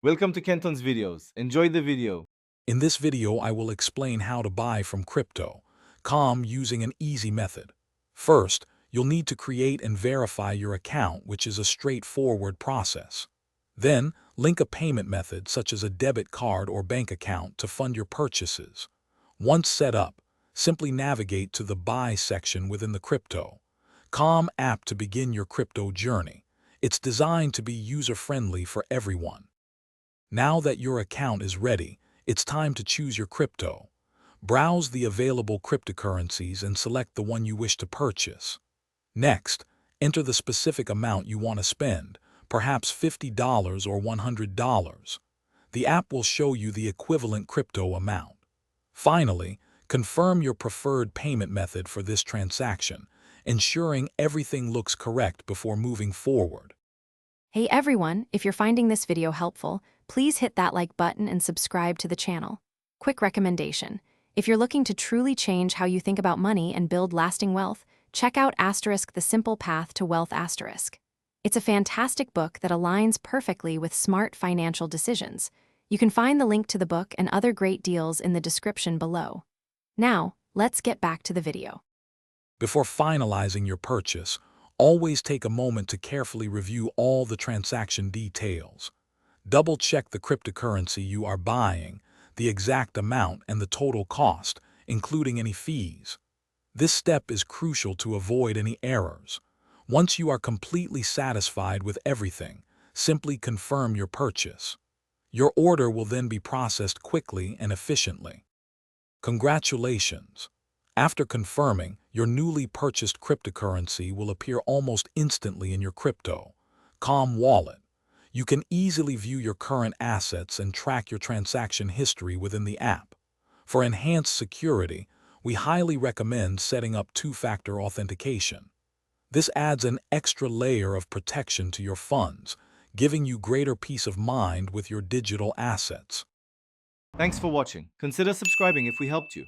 Welcome to Kenton's videos. Enjoy the video. In this video, I will explain how to buy from crypto.com using an easy method. First, you'll need to create and verify your account, which is a straightforward process. Then, link a payment method such as a debit card or bank account to fund your purchases. Once set up, simply navigate to the Buy section within the crypto.com app to begin your crypto journey. It's designed to be user-friendly for everyone. Now that your account is ready, it's time to choose your crypto. Browse the available cryptocurrencies and select the one you wish to purchase. Next, enter the specific amount you want to spend, perhaps $50 or $100. The app will show you the equivalent crypto amount. Finally, confirm your preferred payment method for this transaction, ensuring everything looks correct before moving forward. Hey everyone, if you're finding this video helpful, please hit that like button and subscribe to the channel. Quick recommendation: if you're looking to truly change how you think about money and build lasting wealth, check out The Simple Path to Wealth *. It's a fantastic book that aligns perfectly with smart financial decisions. You can find the link to the book and other great deals in the description below. Now, let's get back to the video. Before finalizing your purchase, always take a moment to carefully review all the transaction details. Double-check the cryptocurrency you are buying, the exact amount, and the total cost, including any fees. This step is crucial to avoid any errors. Once you are completely satisfied with everything, simply confirm your purchase. Your order will then be processed quickly and efficiently. Congratulations! After confirming, your newly purchased cryptocurrency will appear almost instantly in your crypto.com wallet. You can easily view your current assets and track your transaction history within the app. For enhanced security, we highly recommend setting up two-factor authentication. This adds an extra layer of protection to your funds, giving you greater peace of mind with your digital assets. Thanks for watching. Consider subscribing if we helped you.